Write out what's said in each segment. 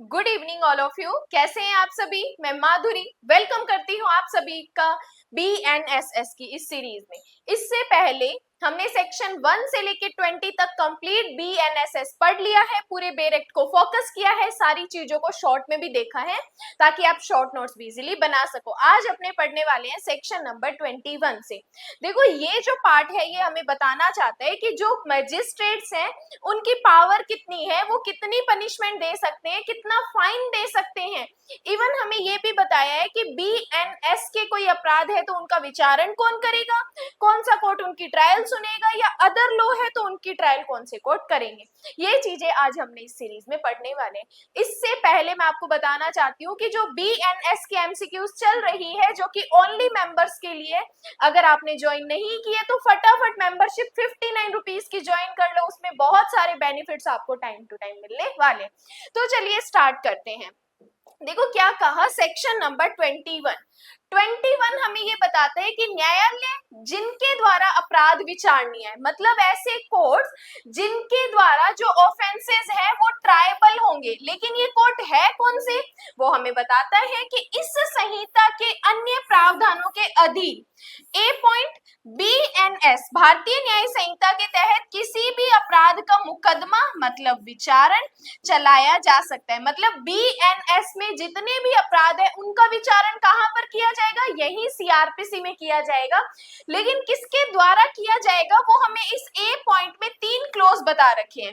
Good evening all of you. कैसे हैं आप सभी? मैं माधुरी वेलकम करती हूँ आप सभी का BNSS की इस सीरीज में। इससे पहले हमने सेक्शन 1 से लेके 20 तक कंप्लीट BNSS पढ़ लिया है, पूरे बेरेक्ट को फोकस किया है, सारी चीजों को शॉर्ट में भी देखा है ताकि आप शॉर्ट नोट्स भी इजीली बना सको। आज अपने पढ़ने वाले हैं सेक्शन नंबर 21 से। देखो ये जो पार्ट है ये हमें बताना चाहता है कि जो मजिस्ट्रेट्स हैं उनकी पावर कितनी है, वो कितनी पनिशमेंट दे सकते हैं, कितना फाइन दे सकते हैं। इवन हमें ये भी बताया है कि BNS के कोई अपराध है तो उनका विचारण कौन करेगा, कौन सा कोर्ट उनकी ट्रायल सुनेगा, या अदर लॉ है तो उनकी ट्रायल कौन से कोर्ट करेंगे। ये चीजें आज हमने इस सीरीज में पढ़ने वाले हैं। इससे पहले मैं आपको बताना चाहती हूँ कि जो BNS की MCQs चल रही है जो कि ओनली मेंबर्स के लिए, अगर आपने ज्वाइन नहीं किए तो फटाफट मेंबरशिप 59 रुपीज की ज्वाइन कर लो, उसमें बहुत सारे बेनिफिट्स आपको टाइम टू टाइम मिलने वाले। तो चलिए स्टार्ट करते हैं। देखो क्या कहा सेक्शन नंबर 21 हमें ये बताता है कि न्यायालय जिनके द्वारा अपराध विचारणीय है, मतलब ऐसे कोर्ट जिनके द्वारा जो ऑफेंसेस है वो ट्रायबल होंगे। लेकिन ये कोर्ट है कौन से, वो हमें बताता है कि इस संहिता के अन्य प्रावधानों के अधीन ए पॉइंट BNS भारतीय न्याय संहिता के तहत किसी भी अपराध का मुकदमा मतलब विचारण चलाया जा सकता है। मतलब BNS में जितने भी अपराध है उनका विचारण कहां पर किया जाएगा, यही CRPC में किया जाएगा। लेकिन किसके द्वारा किया जाएगा वो हमें इस ए पॉइंट में 3 क्लोज बता रखे हैं।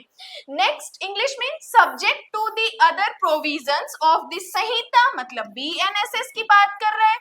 नेक्स्ट इंग्लिश में subject to the other provisions of the Sanhita, मतलब BNSS की बात कर रहा है।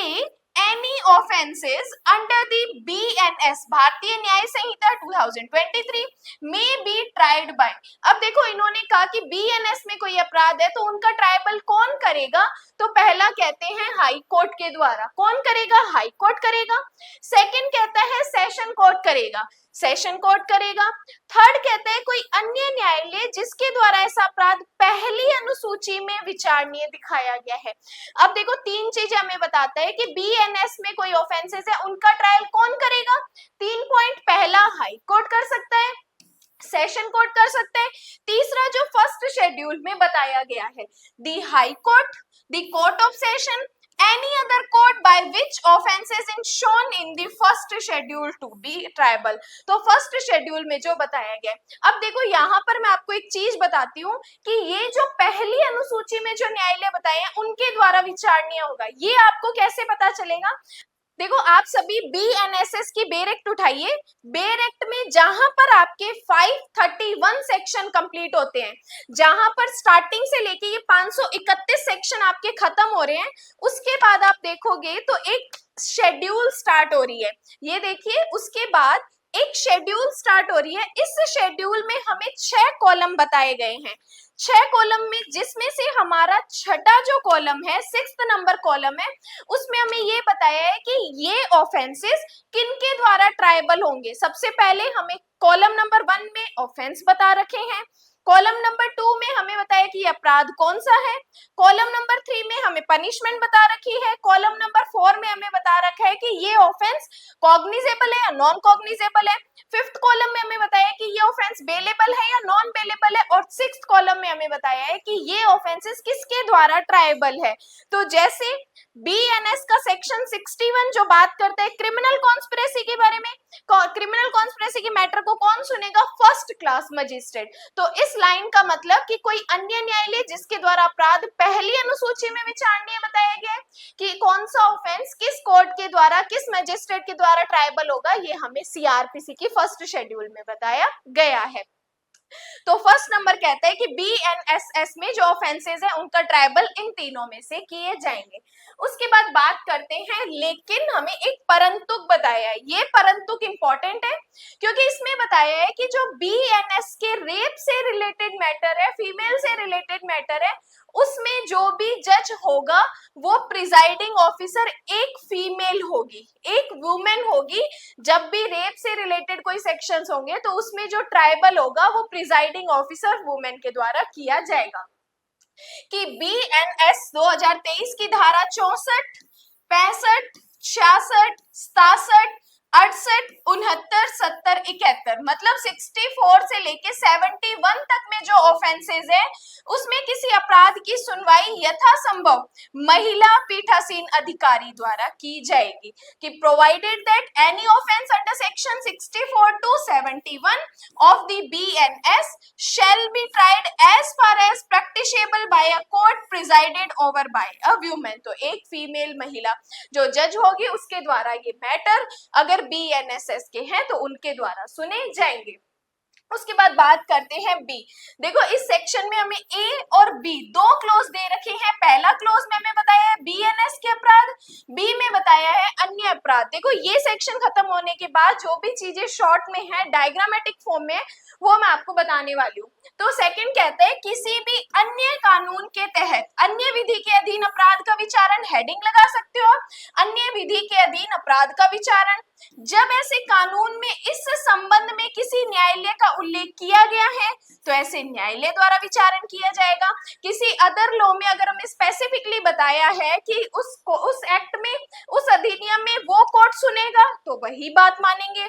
ए any offenses under the BNS भारतीय न्याय संहिता 2023 may be tried by। अब देखो इन्होंने कहा कि BNS में कोई अपराध है तो उनका ट्रायबल कौन करेगा, तो पहला कहते हैं हाई कोर्ट के द्वारा। कौन करेगा? हाई कोर्ट करेगा। सेकंड कहता है सेशन कोर्ट करेगा, सेशन कोर्ट करेगा। थर्ड कहता है कोई अन्य न्यायालय जिसके द्वारा ऐसा अपराध पहली अनुसूची में विचारणीय दिखाया गया है। अब देखो 3 चीजें हमें बताता है कि BNS में कोई ऑफेंसेस है उनका ट्रायल कौन करेगा। 3 पॉइंट, पहला हाई कोर्ट कर सकता है, सेशन कोर्ट कर सकते हैं। तीसरा जो फर्स्ट शेड्यूल में बताया गया है, the high court, the court of session, any other court by which offenses in shown in the first schedule to be tribal। तो फर्स्ट शेड्यूल में जो बताया गया है। अब देखो यहाँ पर मैं आपको एक चीज बताती हूँ कि ये जो पहली अनुसूची में जो न्यायालय बताए हैं उनके द्वारा विचारणीय होगा, ये आपको कैसे पता चलेगा। देखो आप सभी BNSS की बेरेक्ट उठाइए, बेरेक्ट में जहां पर आपके 531 सेक्शन कंप्लीट होते हैं, जहां पर स्टार्टिंग से लेके ये 531 सेक्शन आपके खत्म हो रहे हैं, उसके बाद आप देखोगे तो एक शेड्यूल स्टार्ट हो रही है। ये देखिए उसके बाद एक शेड्यूल स्टार्ट हो रही है। इस शेड्यूल में हमें 6 कॉलम बताए गए हैं, 6 कॉलम में, जिसमें से हमारा छठा जो कॉलम है, 6th नंबर कॉलम है, उसमें हमें ये बताया है कि ये ऑफेंसेस किनके द्वारा ट्रायबल होंगे। सबसे पहले हमें कॉलम नंबर 1 में ऑफेंस बता रखे हैं, कॉलम नंबर 2 में हमें बताया कि अपराध कौन सा है, कॉलम नंबर 3 में हमें पनिशमेंट बता रखी है, कॉलम नंबर 4 में हमें बता रखा है कि ये ऑफेंस कॉग्निजेबल है या नॉन कॉग्निजेबल है, 5th कॉलम में हमें बताया कि ये ऑफेंस बेलेबल है या नॉन बेलेबल है, और 6th कॉलम में हमें बताया है कि ये ऑफेंसेस किसके द्वारा ट्रायबल है। तो जैसे BNS का सेक्शन 61 जो बात करता है क्रिमिनल कॉन्स्पिरेसी के बारे में, क्रिमिनल कॉन्स्पिरेसी के मैटर को कौन सुनेगा, फर्स्ट क्लास मजिस्ट्रेट। तो इस लाइन का मतलब कि कोई अन्य न्यायालय जिसके द्वारा अपराध पहली अनुसूची में विचारणीय बताया गया है कि कौन सा ऑफेंस किस कोर्ट के द्वारा, किस मजिस्ट्रेट के द्वारा ट्रायबल होगा, ये हमें CRPC की फर्स्ट शेड्यूल में बताया गया है। तो फर्स्ट नंबर कहता है कि BNSS में जो ऑफेंसेस है उनका ट्रायबल इन तीनों में से किए जाएंगे। उसके बाद बात करते हैं, लेकिन हमें एक परंतुक बताया है। ये परंतुक इंपॉर्टेंट है क्योंकि इसमें बताया है कि जो BNS के रेप से रिलेटेड मैटर है, फीमेल से रिलेटेड मैटर है, उसमें जो भी जज होगा वो प्रिजाइडिंग ऑफिसर एक फीमेल होगी, एक वुमेन होगी। जब भी रेप से रिलेटेड कोई सेक्शंस होंगे तो उसमें जो ट्रायबल होगा वो प्रिजाइडिंग ऑफिसर वुमेन के द्वारा किया जाएगा। कि BNS 2023 की धारा 64, 65, 66, 67, 68, 69, 70, 71, मतलब 64 से लेके 71 तक में जो ऑफेंसेस है उसमें किसी अपराध की सुनवाई यथासंभव महिला पीठासीन अधिकारी द्वारा की जाएगी, कि provided that any offence under section 64 to 71 of the BNS shall be tried as far as practicable by a court presided over by a woman। तो एक फीमेल महिला जो जज होगी उसके द्वारा ये मैटर अगर BNSS के हैं तो उनके द्वारा सुने जाएंगे। उसके बाद बात करते हैं बी। देखो इस सेक्शन में हमें ए और बी दो क्लोज दे रखे हैं। पहला क्लोज में हमें बताया है BNS के अपराध, बी में बताया है अन्य अपराध। देखो ये सेक्शन खत्म होने के बाद जो भी चीजें शॉर्ट में है डायग्रामेटिक फॉर्म में वो मैं आपको बताने वाली हूँ। तो सेकंड कहते हैं किसी भी अन्य कानून के तहत अन्य विधि के अधीन अपराध का विचारण, हेडिंग लगा सकते हो, अन्य विधि के अधीन अपराध का विचारण जब ऐसे कानून में इस संबंध में किसी न्यायालय का उल्लेख किया गया है तो ऐसे न्यायालय द्वारा विचारण किया जाएगा। किसी अदर लॉ में अगर हमें स्पेसिफिकली बताया है कि उस एक्ट में उस अधिनियम में वो कोर्ट सुनेगा तो वही बात मानेंगे।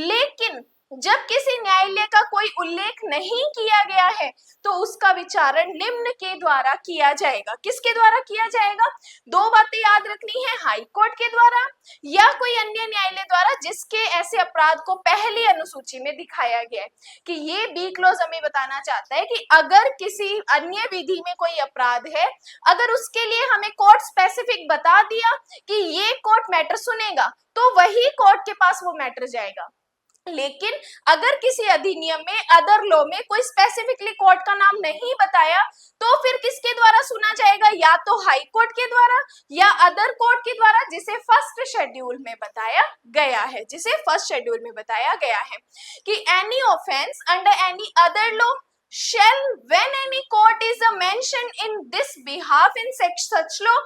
लेकिन जब किसी न्यायालय का कोई उल्लेख नहीं किया गया है तो उसका विचारण निम्न के द्वारा किया जाएगा। किसके द्वारा किया जाएगा? दो बातें याद रखनी है, हाई कोर्ट के द्वारा या कोई अन्य न्यायालय द्वारा जिसके ऐसे अपराध को पहली अनुसूची में दिखाया गया है। कि ये बी क्लॉज हमें बताना चाहता है कि अगर किसी अन्य विधि में कोई अपराध है, अगर उसके लिए हमें कोर्ट स्पेसिफिक बता दिया कि ये कोर्ट मैटर सुनेगा तो वही कोर्ट के पास वो मैटर जाएगा। लेकिन अगर किसी अधिनियम में अदर लॉ में कोई स्पेसिफिकली कोर्ट का नाम नहीं बताया तो फिर किसके द्वारा सुना जाएगा? या तो हाई कोर्ट के द्वारा या अदर कोर्ट के द्वारा जिसे फर्स्ट शेड्यूल में बताया गया है, जिसे फर्स्ट शेड्यूल में बताया गया है कि any offence under any other law shall when any court is mentioned in this behalf in such law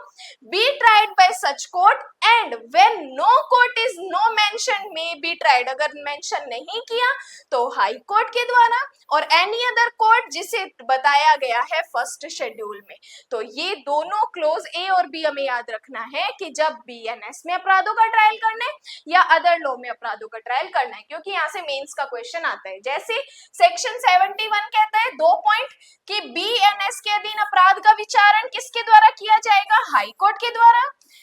be tried by such court and when no court is no mentioned may be tried। अगर mention नहीं किया तो high court के द्वारा और any other court जिसे बताया गया है फर्स्ट शेड्यूल में। तो ये दोनों क्लोज ए और बी हमें याद रखना है कि जब BNS में अपराधों का ट्रायल करना है या अदर लॉ में अपराधों का ट्रायल करना है, क्योंकि यहाँ से मेंस का क्वेश्चन आता है। जैसे सेक्शन 71 कहता है 2 पॉइंट कि BNS के अधीन अपराध का विचारण किसके द्वारा किया जाएगा? हाई कोर्ट के द्वारा,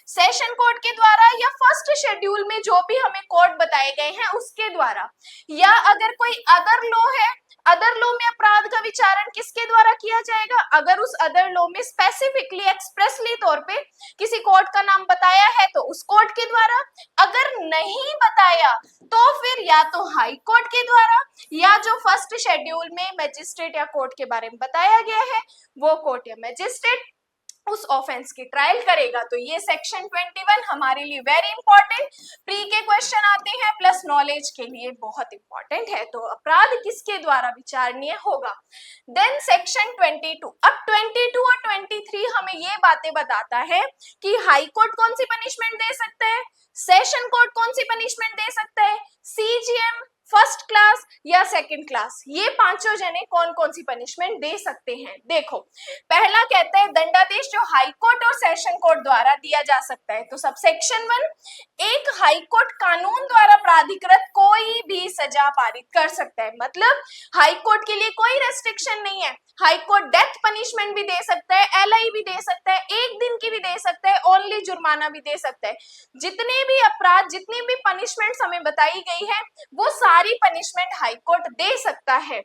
सेशन कोर्ट के द्वारा या फर्स्ट शेड्यूल में जो भी हमें कोर्ट बताए गए हैं उसके द्वारा। या अगर कोई अदर लॉ है, अदर लॉ में अपराध का विचारण किसके द्वारा किया जाएगा? अगर उस अदर लॉ में स्पेसिफिकली एक्सप्रेसली तौर पे किसी कोर्ट का नाम बताया है तो उस कोर्ट के द्वारा, अगर नहीं बताया तो फिर या तो हाई कोर्ट के द्वारा या जो फर्स्ट शेड्यूल में मजिस्ट्रेट या कोर्ट के बारे में बताया गया है वो कोर्ट या मजिस्ट्रेट उस ऑफेंस की ट्रायल करेगा। तो ये सेक्शन 21 हमारे लिए वेरी इंपॉर्टेंट, प्री के क्वेश्चन आते हैं प्लस नॉलेज के लिए बहुत इंपॉर्टेंट है। तो अपराध किसके द्वारा विचारणीय होगा? Then section 22। अब 22 और 23 हमें ये बातें बताता है कि हाई कोर्ट कौन सी पनिशमेंट दे सकता है, सेशन कोर्ट कौन सी पनिशमेंट दे सकता है, CGM फर्स्ट क्लास या सेकंड क्लास, ये पांचों जने कौन कौन सी पनिशमेंट दे सकते हैं। देखो पहला कहता है दंडादेश जो हाई कोर्ट और सेशन कोर्ट द्वारा दिया जा सकता है। तो सब सेक्शन 1, एक हाई कोर्ट कानून द्वारा प्राधिकृत कोई भी सजा पारित कर सकता है। मतलब हाई कोर्ट के लिए कोई रेस्ट्रिक्शन नहीं है, हाई कोर्ट डेथ पनिशमेंट भी दे सकता है, LI भी दे सकता है, 1 दिन की भी दे सकता है, ओनली जुर्माना भी दे सकता है। जितने भी अपराध, जितनी भी पनिशमेंट्स हमें बताई गई है वो सारी पनिशमेंट हाई कोर्ट दे सकता है।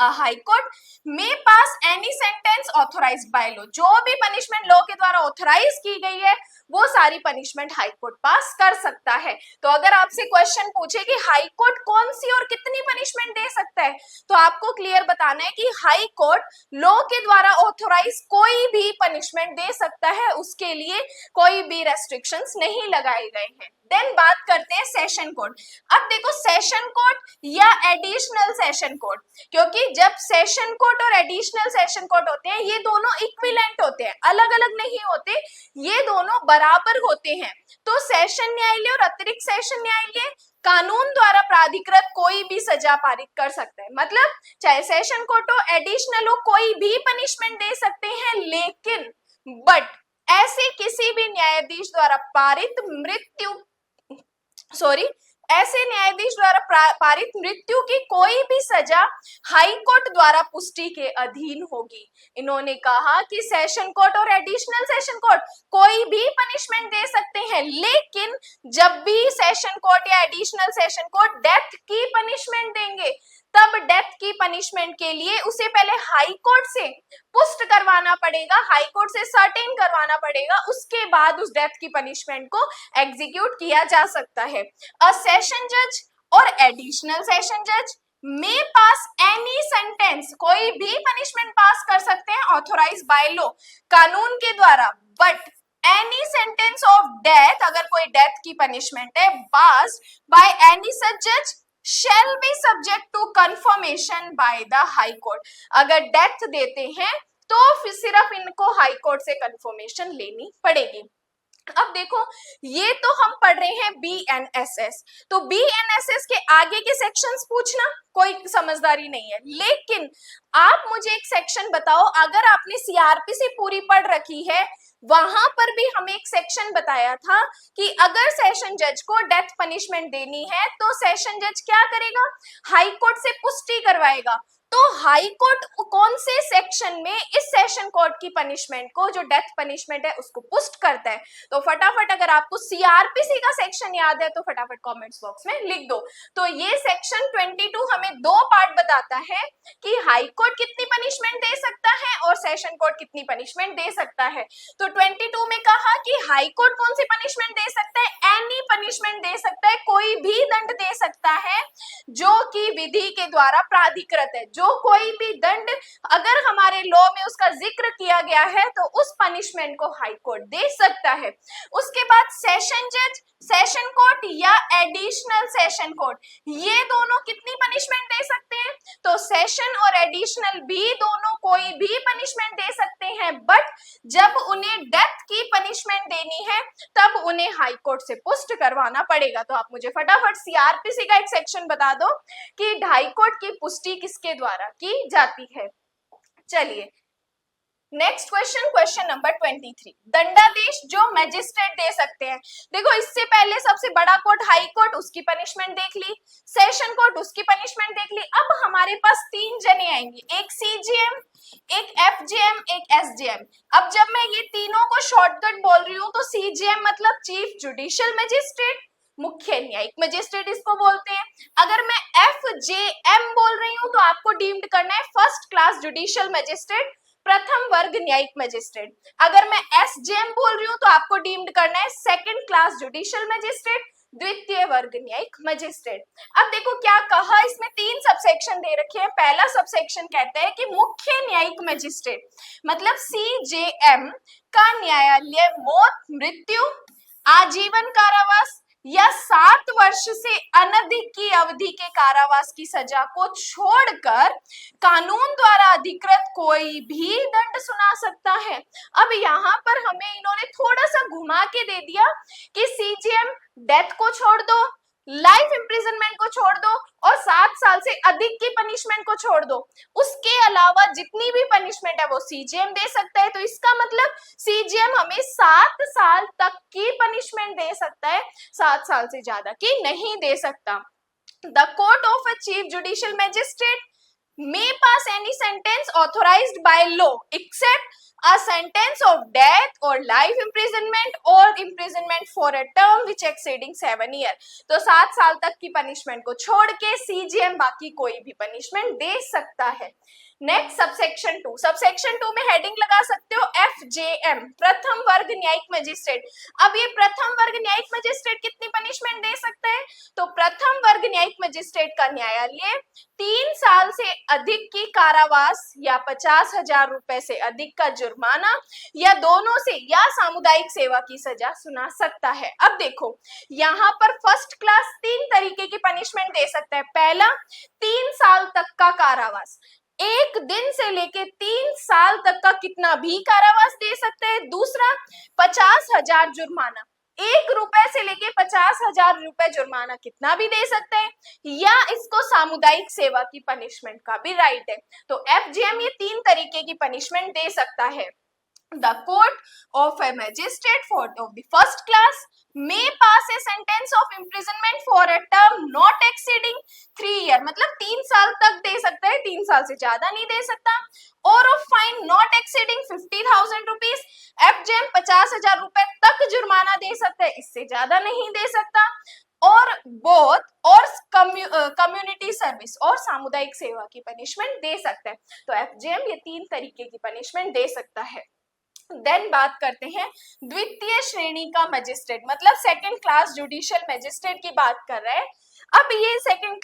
हाई कोर्ट में pass any sentence authorised by law, जो भी पनिशमेंट लॉ के द्वारा ऑथोराइज की गई है वो सारी पनिशमेंट हाई कोर्ट पास कर सकता है। तो अगर आपसे क्वेश्चन पूछे कि हाई कोर्ट कौन सी और कितनी पनिशमेंट दे सकता है तो आपको क्लियर बताना है कि हाई कोर्ट लॉ के द्वारा ऑथोराइज कोई भी पनिशमेंट दे सकता है, उसके लिए कोई भी रेस्ट्रिक्शंस नहीं लगाए गए हैं। देन बात करते हैं सेशन कोर्ट। अब देखो सेशन कोर्ट या एडिशनल सेशन कोर्ट, क्योंकि जब सेशन कोर्ट और एडिशनल सेशन कोर्ट होते हैं ये दोनों इक्विवेलेंट होते हैं, अलग अलग नहीं होते, ये दोनों बराबर होते हैं। तो सेशन न्यायालय और अतिरिक्त सेशन न्यायालय कानून द्वारा प्राधिकृत कोई भी सजा पारित कर सकता है। मतलब चाहे सेशन कोर्ट हो, एडिशनल हो, कोई भी पनिशमेंट दे सकते हैं, लेकिन बट ऐसे किसी भी न्यायाधीश द्वारा पारित ऐसे न्यायाधीश द्वारा पारित मृत्यु की कोई भी सजा हाई कोर्ट द्वारा पुष्टि के अधीन होगी। इन्होंने कहा कि सेशन कोर्ट और एडिशनल सेशन कोर्ट कोई भी पनिशमेंट दे सकते हैं, लेकिन जब भी सेशन कोर्ट या एडिशनल सेशन कोर्ट डेथ की पनिशमेंट देंगे, तब डेथ की पनिशमेंट के लिए उसे पहले हाई कोर्ट से पुष्ट करवाना पड़ेगा, हाई कोर्ट से सर्टेन करवाना पड़ेगा, उसके बाद उस डेथ की पनिशमेंट को एग्जीक्यूट किया जा सकता है। अ सेशन जज और एडिशनल सेशन जज मे पास एनी सेंटेंस, कोई भी पनिशमेंट पास कर सकते हैं ऑथोराइज बाय लॉ, कानून के द्वारा, but any sentence of death, अगर कोई डेथ की पनिशमेंट है, पास बाय एनी सच जज shall be subject to confirmation by the high court। अगर डेथ देते हैं तो फिर सिर्फ इनको हाई कोर्ट से कंफर्मेशन लेनी पड़ेगी। अब देखो, ये तो हम पढ़ रहे हैं BNSS, तो BNSS के आगे के सेक्शंस पूछना कोई समझदारी नहीं है, लेकिन आप मुझे एक सेक्शन बताओ, अगर आपने CRPC पूरी पढ़ रखी है, वहां पर भी हमें एक सेक्शन बताया था कि अगर सेशन जज को डेथ पनिशमेंट देनी है तो सेशन जज क्या करेगा, हाई कोर्ट से पुष्टि करवाएगा। तो हाई कोर्ट कौन से सेक्शन में इस सेशन कोर्ट की पनिशमेंट को, जो डेथ पनिशमेंट है, उसको पुष्ट करता है? तो फटाफट अगर आपको CRPC का सेक्शन याद है तो फटाफट कमेंट्स बॉक्स में लिख दो। तो ये सेक्शन 22 हमें दो पार्ट बताता है कि हाई कोर्ट कितनी पनिशमेंट दे सकता है और सेशन कोर्ट कितनी पनिशमेंट दे सकता है। तो 22 में कहा कि हाई कोर्ट कौन सी पनिशमेंट दे सकता है, एनी पनिशमेंट दे सकता है, कोई भी दंड दे सकता है जो कि विधि के द्वारा प्राधिकृत है। जो कोई भी दंड अगर हमारे लॉ में उसका जिक्र किया गया है तो उस पनिशमेंट को हाई कोर्ट दे सकता है। उसके बाद सेशन जज, सेशन कोर्ट या एडिशनल सेशन कोर्ट, ये दोनों कितनी पनिशमेंट दे सकते हैं? तो सेशन और एडिशनल भी दोनों कोई भी पनिशमेंट दे सकते हैं, बट जब उन्हें डेथ की पनिशमेंट देनी है तब उन्हें हाई कोर्ट से पुष्ट करवाना पड़ेगा। तो आप मुझे फटाफट CRPC का एक सेक्शन बता दो कि हाई कोर्ट की पुष्टि किसके द्वारा की जाती है। चलिए नेक्स्ट क्वेश्चन, क्वेश्चन नंबर 23, दंडादेश जो मैजिस्ट्रेट दे सकते हैं। देखो, इससे पहले सबसे बड़ा कोर्ट हाई कोर्ट, उसकी पनिशमेंट देख ली, सेशन कोर्ट उसकी पनिशमेंट देख ली। अब हमारे पास तीन जने आएंगे, एक CJM, एक FJM, एक SJM। अब जब मैं ये तीनों को शॉर्टकट बोल रही हूँ तो CJM मतलब चीफ जुडिशियल मजिस्ट्रेट, मुख्य न्यायिक मजिस्ट्रेट इसको बोलते हैं। अगर मैं FJM बोल रही हूँ तो आपको डीम्ड करना है फर्स्ट क्लास जुडिशियल मजिस्ट्रेट, प्रथम वर्ग न्यायिक मजिस्ट्रेट। अगर मैं SJM बोल रही हूँ तो आपको डीम्ड करना है सेकंड क्लास जुडिशियल मजिस्ट्रेट, द्वितीय वर्ग न्यायिक मजिस्ट्रेट। अब देखो क्या कहा, इसमें तीन सबसेक्शन दे रखे हैं। पहला सबसेक्शन कहता है कि मुख्य न्यायिक मजिस्ट्रेट मतलब CJM का न्यायालय मौत, मृत्यु, आजीवन कारावास या 7 वर्ष से अनधिक की अवधि के कारावास की सजा को छोड़कर कानून द्वारा अधिकृत कोई भी दंड सुना सकता है। अब यहाँ पर हमें इन्होंने थोड़ा सा घुमा के दे दिया कि CJM डेथ को छोड़ दो, लाइफ इम्प्रिजनमेंट को छोड़ दो और 7 साल से अधिक की पनिशमेंट को छोड़ दो, उसके अलावा जितनी भी पनिशमेंट है वो CJM दे सकता है। तो इसका मतलब CJM हमें 7 साल तक की पनिशमेंट दे सकता है, 7 साल से ज्यादा की नहीं दे सकता। The court of a chief judicial magistrate may pass any sentence authorized by law except a sentence of death or life imprisonment or imprisonment for a term which exceeding 7 years। तो 7 साल तक की पनिशमेंट को छोड़ के CJM बाकी कोई भी पनिशमेंट दे सकता है। नेक्स्ट सबसेक्शन 2, सबसेक्शन 2 में हेडिंग लगा सकते हो FJM, प्रथम वर्ग न्यायिक मजिस्ट्रेट। अब ये प्रथम वर्ग न्यायिक मजिस्ट्रेट कितनी पनिशमेंट दे सकता है? तो प्रथम वर्ग न्यायिक मजिस्ट्रेट का न्यायालय 3 साल से अधिक की कारावास या 50,000 रुपए से अधिक का जुर्माना या दोनों से या सामुदायिक सेवा की सजा सुना सकता है। अब देखो यहाँ पर फर्स्ट क्लास 3 तरीके की पनिशमेंट दे सकता है। पहला 3 साल तक का कारावास, 1 दिन से लेके 3 साल तक का कितना भी कारावास दे सकते हैं। दूसरा 50,000 जुर्माना, 1 रुपए से लेके 50,000 रुपए जुर्माना कितना भी दे सकते हैं, या इसको सामुदायिक सेवा की पनिशमेंट का भी राइट है। तो FJM ये 3 तरीके की पनिशमेंट दे सकता है। The court of a magistrate of the first class may pass a sentence of imprisonment for a term not exceeding 3 years, मतलब 3 साल तक दे सकता है, 3 साल से ज्यादा नहीं दे सकता, और of fine not exceeding 50,000 rupees, एफजेम 50,000 रुपए तक जुर्माना दे सकता है, इससे ज्यादा नहीं दे सकता, और बोथ और कम्युनिटी सर्विस और सामुदायिक सेवा की पनिशमेंट दे सकता है। तो एफजेएम ये 3 तरीके की पनिशमेंट दे सकता है। देन बात करते हैं द्वितीय श्रेणी का मजिस्ट्रेट, मतलब सेकंड क्लास जुडिशियल मजिस्ट्रेट की बात कर रहे हैं। अब ये सेकंड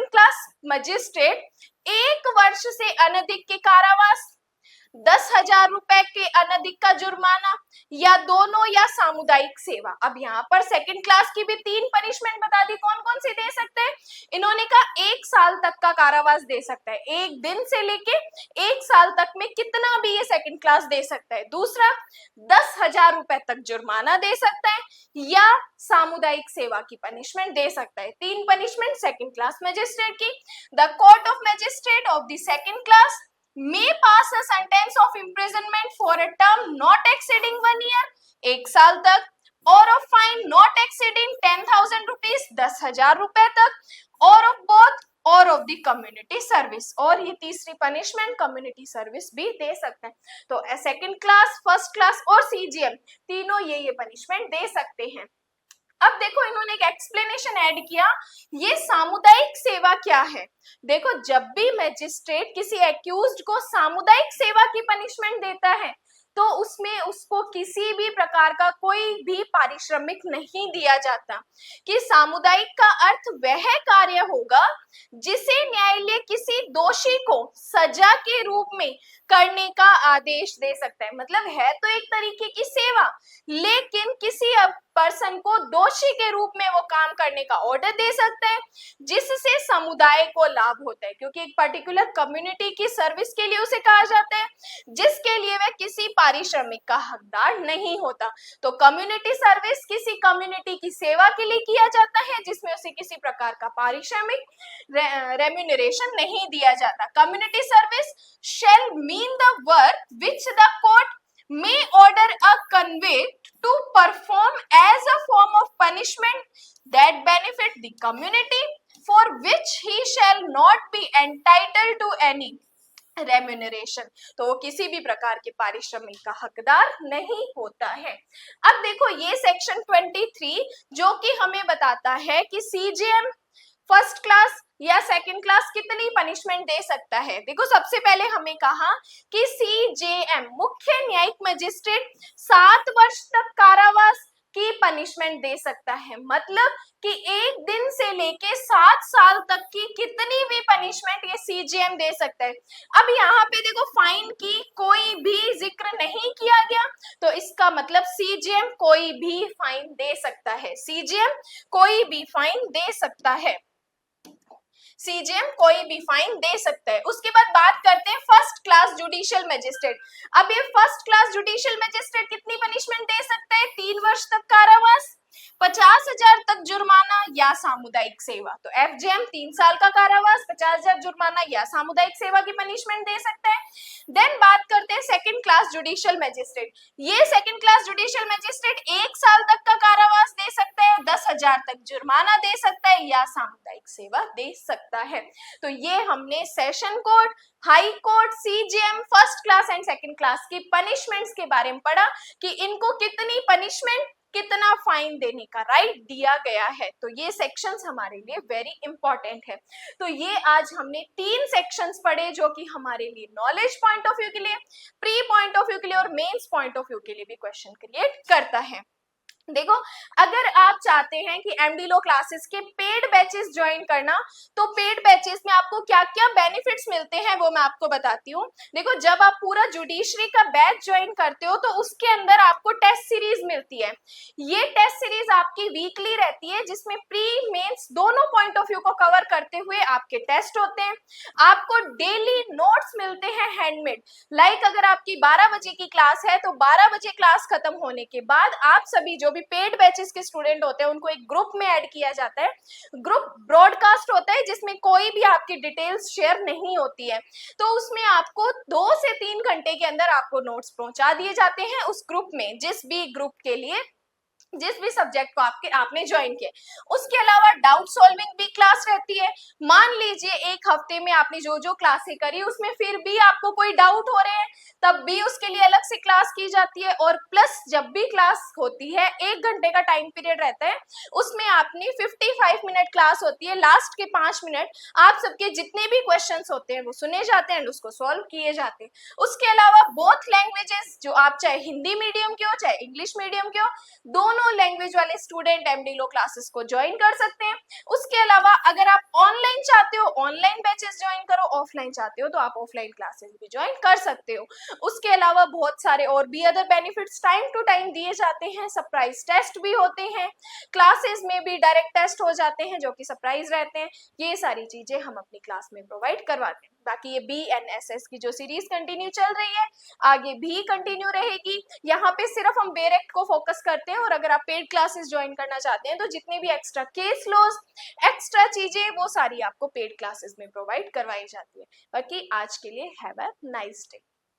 क्लास मजिस्ट्रेट 1 वर्ष से अनधिक के कारावास, 10,000 रुपए के अनधिक का जुर्माना, या दोनों, या सामुदायिक सेवा। अब यहाँ पर सेकंड क्लास की भी 3 पनिशमेंट बता दी, कौन कौन सी दे सकते हैं। इन्होंने कहा 1 साल तक का कारावास दे सकता है, 1 दिन से लेके 1 साल तक में कितना भी ये सेकंड क्लास दे सकता है। दूसरा 10,000 रुपए तक जुर्माना दे सकता है, या सामुदायिक सेवा की पनिशमेंट दे सकता है। 3 पनिशमेंट सेकंड क्लास मजिस्ट्रेट की। The court of magistrate of the second class may pass a sentence of imprisonment for a term not exceeding 1 year, 1 साल तक, और of fine not exceeding 10,000 rupees, 10,000 रुपए तक, और of both और of the community service. और ये तीसरी पनिशमेंट कम्युनिटी सर्विस भी दे सकते हैं। तो सेकंड क्लास, फर्स्ट क्लास और सीजीएम तीनों ये पनिशमेंट दे सकते हैं। अब देखो इन्होंने एक एक्सप्लेनेशन ऐड किया, ये सामुदायिक सेवा क्या है। देखो जब भी मैजिस्ट्रेट किसी एक्यूज्ड को सामुदायिक सेवा की पनिशमेंट देता है तो उसमें उसको किसी भी प्रकार का कोई भी पारिश्रमिक नहीं दिया जाता। कि सामुदायिक का अर्थ वह कार्य होगा जिसे न्यायालय किसी दोषी को सजा के रूप में करने का आदेश दे सकता है। मतलब है तो एक तरीके की सेवा, लेकिन किसी पर्सन को दोषी के रूप में वो काम करने का ऑर्डर दे सकता है जिससे समुदाय को लाभ होता है, क्योंकि एक पर्टिकुलर कम्युनिटी की सर्विस के लिए उसे कहा जाता है जिसके लिए वह किसी पारिश्रमिक का हकदार नहीं होता। तो कम्युनिटी सर्विस किसी कम्युनिटी की सेवा के लिए किया जाता है जिसमें उसे किसी प्रकार का पारिश्रमिक रेम्यूनरेशन नहीं दिया जाता। Community service shall mean the work which the court may order a convict to perform as a form of punishment that benefit the community, for which he shall not be entitled to any remuneration. तो वो किसी भी प्रकार के पारिश्रमिक का हकदार नहीं होता है। अब देखो ये सेक्शन 23 जो कि हमें बताता है कि सीजीएम फर्स्ट क्लास या सेकंड क्लास कितनी पनिशमेंट दे सकता है। देखो सबसे पहले हमें कहा कि सीजेएम मुख्य न्यायिक मजिस्ट्रेट 7 वर्ष तक कारावास की पनिशमेंट दे सकता है। मतलब कि 1 दिन से लेके 7 साल तक की कितनी भी पनिशमेंट ये सीजीएम दे सकता है। अब यहाँ पे देखो फाइन की कोई भी जिक्र नहीं किया गया, तो इसका मतलब सीजीएम कोई भी फाइन दे सकता है। सीजीएम कोई भी फाइन दे सकता है, सीजीएम कोई भी फाइन दे सकता है। उसके बाद बात करते हैं फर्स्ट क्लास जुडिशियल मजिस्ट्रेट। अब ये फर्स्ट क्लास जुडिशियल मजिस्ट्रेट कितनी पनिशमेंट दे सकता है। 3 वर्ष तक कारावास, 50,000 तक जुर्माना या सामुदायिक सेवा। तो एफजेएम 3 साल का कारावास, 50,000 जुर्माना या सामुदायिक सेवा की पनिशमेंट दे सकता है। देन बात करते हैं सेकंड क्लास जुडिशियल मजिस्ट्रेट। ये सेकंड क्लास जुडिशियल मजिस्ट्रेट 1 साल तक का कारावास दे सकता है, 10,000 तक जुर्माना दे सकता है या सामुदायिक सेवा दे सकता है। तो ये हमने session court, high court, CGM, first class and second class की पनिशमेंट्स के बारे में पढ़ा कि इनको कितनी पनिशमेंट, कितना फाइन देने का राइट दिया गया है। तो ये सेक्शंस हमारे लिए वेरी इंपॉर्टेंट है। तो ये आज हमने 3 सेक्शंस पढ़े जो कि हमारे लिए नॉलेज पॉइंट ऑफ व्यू के लिए, प्री पॉइंट ऑफ व्यू के लिए और मेंस पॉइंट ऑफ व्यू के लिए भी क्वेश्चन क्रिएट करता है। देखो अगर आप चाहते हैं कि एमडी लॉ क्लासेस के पेड बैचेस ज्वाइन करना, तो पेड बैचेस में आपको क्या क्या बेनिफिट्स मिलते हैं वो मैं आपको बताती हूँ। देखो जब आप पूरा जुडिशरी का बैच ज्वाइन करते हो तो उसके अंदर आपको टेस्ट सीरीज मिलती है। ये टेस्ट सीरीज आपकी वीकली रहती है जिसमें प्री मेंस दोनों पॉइंट ऑफ व्यू को कवर करते हुए आपके टेस्ट होते हैं। आपको डेली नोट्स क्राफ्ट्स मिलते हैं हैंडमेड। लाइक अगर आपकी 12 बजे की क्लास है तो 12 बजे क्लास खत्म होने के बाद आप सभी जो भी पेड बैचेस के स्टूडेंट होते हैं उनको एक ग्रुप में ऐड किया जाता है। ग्रुप ब्रॉडकास्ट होता है जिसमें कोई भी आपकी डिटेल्स शेयर नहीं होती है, तो उसमें आपको 2 से 3 घंटे के अंदर आपको नोट्स पहुंचा दिए जाते हैं उस ग्रुप में, जिस भी ग्रुप के लिए जिस भी सब्जेक्ट को आपने ज्वाइन किया। उसके अलावा डाउट सॉल्विंग भी क्लास रहती है। मान लीजिए एक हफ्ते में आपने जो जो क्लासें करी उसमें फिर भी आपको कोई डाउट हो रहे हैं, तब भी उसके लिए अलग से क्लास की जाती है। और प्लस जब भी क्लास होती है 1 घंटे का टाइम पीरियड रहता है, उसमें आपने 55 मिनट क्लास होती है, लास्ट के 5 मिनट आप सबके जितने भी क्वेश्चंस होते हैं वो सुने जाते हैं एंड उसको सॉल्व किए जाते हैं। उसके अलावा बोथ लैंग्वेजेस, जो आप चाहे हिंदी मीडियम के हो चाहे इंग्लिश मीडियम के हो, दोनों लैंग्वेज वाले स्टूडेंट एमडी लो क्लासेस को ज्वाइन कर सकते हैं। उसके अलावा अगर आप ऑनलाइन चाहते हो ऑनलाइन बैचेस ज्वाइन करो, ऑफलाइन चाहते हो तो आप ऑफलाइन क्लासेस भी ज्वाइन कर सकते हो। उसके अलावा बहुत सारे और भी other benefits time to time दिए जाते हैं। सरप्राइज टेस्ट भी होते हैं, क्लासेस में भी डायरेक्ट टेस्ट हो जाते हैं जो कि सरप्राइज रहते हैं। ये सारी चीजें हम अपनी क्लास में प्रोवाइड करवाते हैं। बाकी ये BNSS की जो सीरीज कंटिन्यू चल रही है आगे भी कंटिन्यू रहेगी। यहाँ पे सिर्फ हम डायरेक्ट को फोकस करते हैं, और अगर आप पेड क्लासेस ज्वाइन करना चाहते हैं तो जितने भी एक्स्ट्रा केस लॉस, एक्स्ट्रा चीजें, वो सारी आपको पेड क्लासेस में प्रोवाइड करवाई जाती है। बाकी आज के लिए हैव अ नाइस डे।